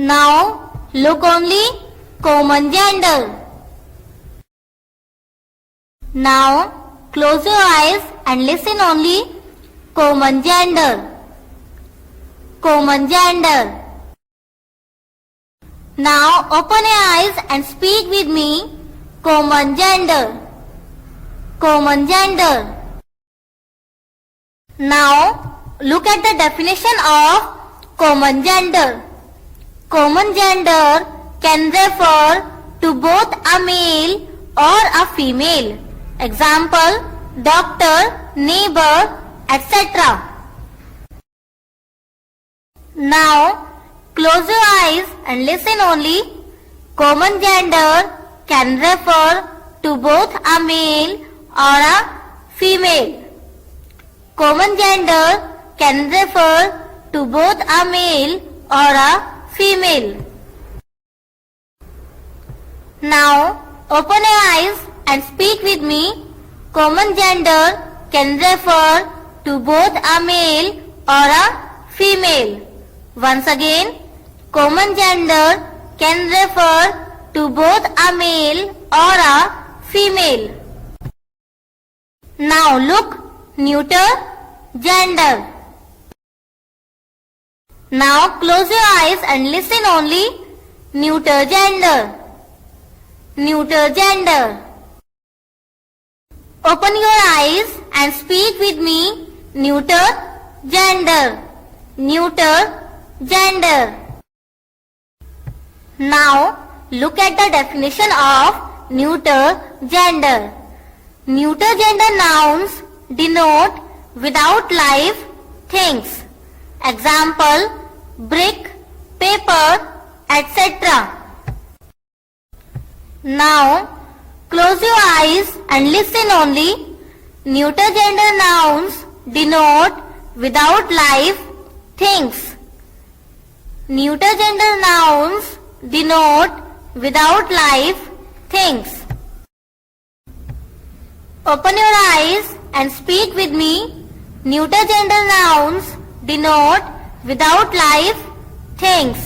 Now look only common gender. Now close your eyes and listen only common gender. Common gender. Now open your eyes and speak with me common gender. Common gender. Now look at the definition of common gender. Common gender can refer to both a male or a female. Example, doctor, neighbor, etc. Now close your eyes and listen only. Common gender can refer to both a male or a female. Common gender can refer to both a male or a female. Now open your eyes and speak with me. Common gender can refer to both a male or a female. Once again, common gender can refer to both a male or a female. Now look neuter gender. Now close your eyes and listen only neuter gender. Neuter gender. Open your eyes and speak with me neuter gender. Neuter gender. Now look at the definition of neuter gender. Neuter gender nouns denote without life things. Example, brick, paper, etc. Now close your eyes and listen only. Neuter gender nouns denote without life things. Neuter gender nouns denote without life things. Open your eyes and speak with me. Neuter gender nouns denote without life things.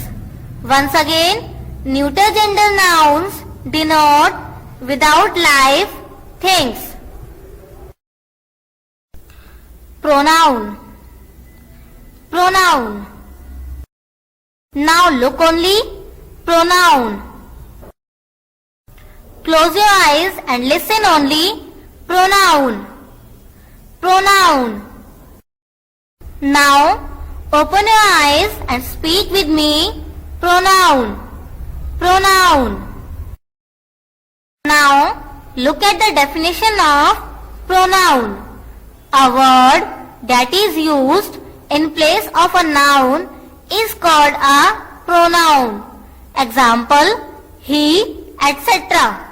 Once again, neuter gender nouns denote without life things. Pronoun. Pronoun. Now look only pronoun. Close your eyes and listen only pronoun. Pronoun. Now open your eyes and speak with me pronoun. Pronoun. Now look at the definition of pronoun. A word that is used in place of a noun is called a pronoun. Example, he, etc.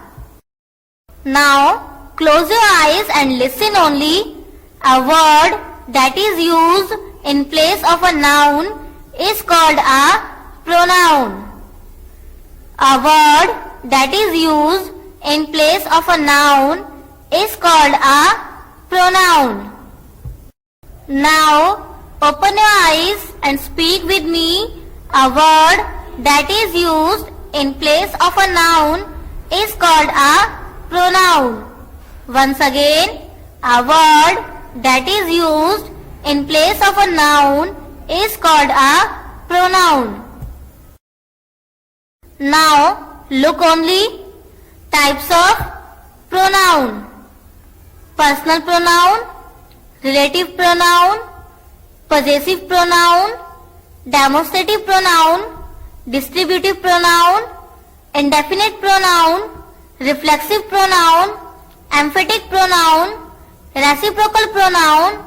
Now close your eyes and listen only. A word that is used in place of a noun is called a pronoun. A word that is used in place of a noun is called a pronoun. Now open your eyes and speak with me. A word that is used in place of a noun is called a pronoun. Once again, a word that is used in place of a noun is called a pronoun. Now look only types of pronoun. Personal pronoun, relative pronoun, possessive pronoun, demonstrative pronoun, distributive pronoun, indefinite pronoun, reflexive pronoun, emphatic pronoun, reciprocal pronoun,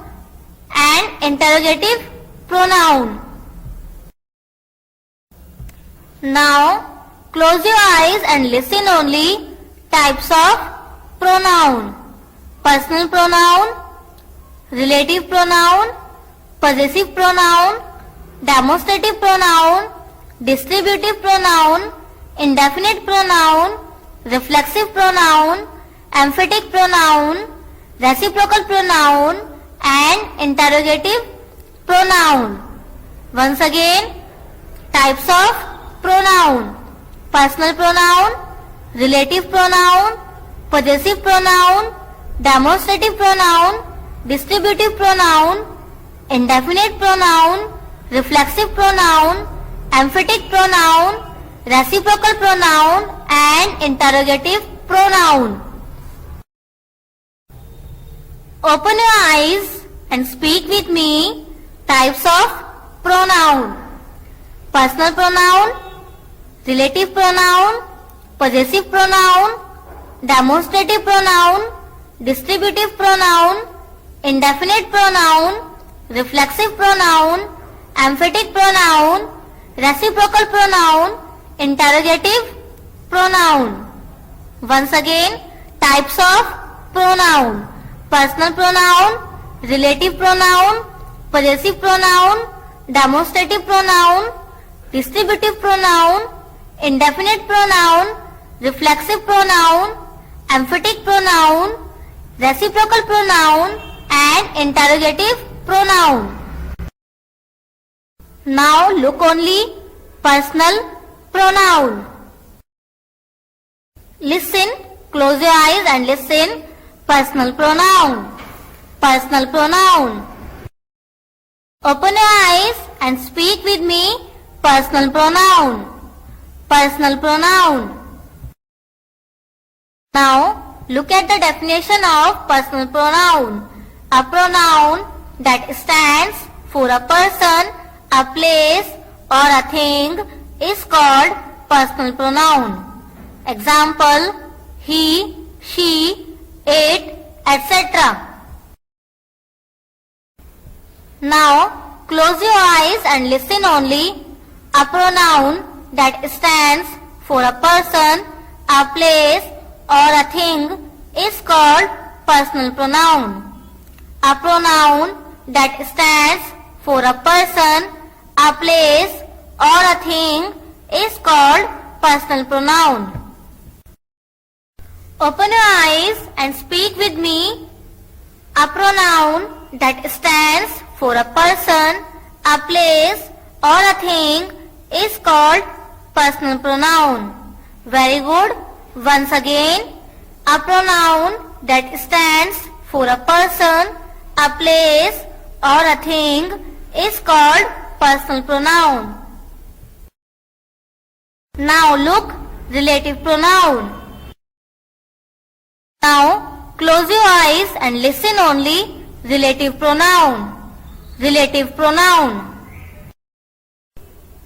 and interrogative pronoun. Now close your eyes and listen only types of pronoun. Personal pronoun, relative pronoun, possessive pronoun, demonstrative pronoun, distributive pronoun, indefinite pronoun, reflexive pronoun, emphatic pronoun, reciprocal pronoun, and interrogative pronoun. Once again, types of pronoun. Personal pronoun, relative pronoun, possessive pronoun, demonstrative pronoun, distributive pronoun, indefinite pronoun, reflexive pronoun, emphatic pronoun, reciprocal pronoun and interrogative pronoun. Open your eyes and speak with me. Types of pronoun. Personal pronoun, relative pronoun, possessive pronoun, demonstrative pronoun, distributive pronoun, indefinite pronoun, reflexive pronoun, emphatic pronoun, reciprocal pronoun, interrogative pronoun. Once again, types of pronoun. Personal pronoun, relative pronoun, possessive pronoun, demonstrative pronoun, distributive pronoun, indefinite pronoun, reflexive pronoun, emphatic pronoun, reciprocal pronoun and interrogative pronoun. Now look only personal pronoun. Listen, close your eyes and listen. Personal pronoun. Personal pronoun. Open your eyes and speak with me. Personal pronoun. Personal pronoun. Now look at the definition of personal pronoun. A pronoun that stands for a person, a place or a thing is called personal pronoun. Example, he, she, it, etc. Now close your eyes and listen only. A pronoun that stands for a person, a place or a thing is called personal pronoun. A pronoun that stands for a person, a place or a thing is called personal pronoun. Open your eyes and speak with me. A pronoun that stands for a person, a place or a thing is called personal pronoun. Very good. Once again, a pronoun that stands for a person, a place or a thing is called personal pronoun. Now look, relative pronoun. Now close your eyes and listen only. Relative pronoun. Relative pronoun.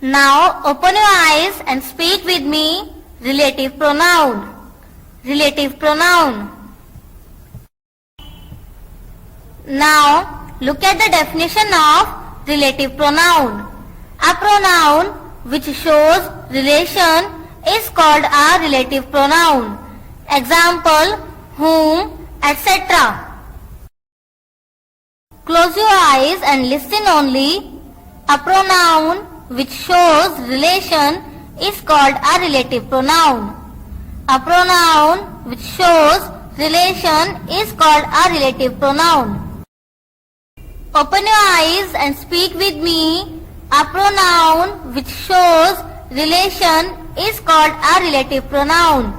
Now open your eyes and speak with me. Relative pronoun. Relative pronoun. Now look at the definition of relative pronoun. A pronoun which shows relation is called a relative pronoun. Example, whom, etc. Close your eyes and listen only. A pronoun which shows relation is called a relative pronoun. A pronoun which shows relation is called a relative pronoun. Open your eyes and speak with me. A pronoun which shows relation is called a relative pronoun.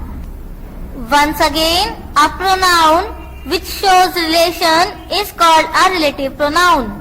Once again, a pronoun which shows relation is called a relative pronoun.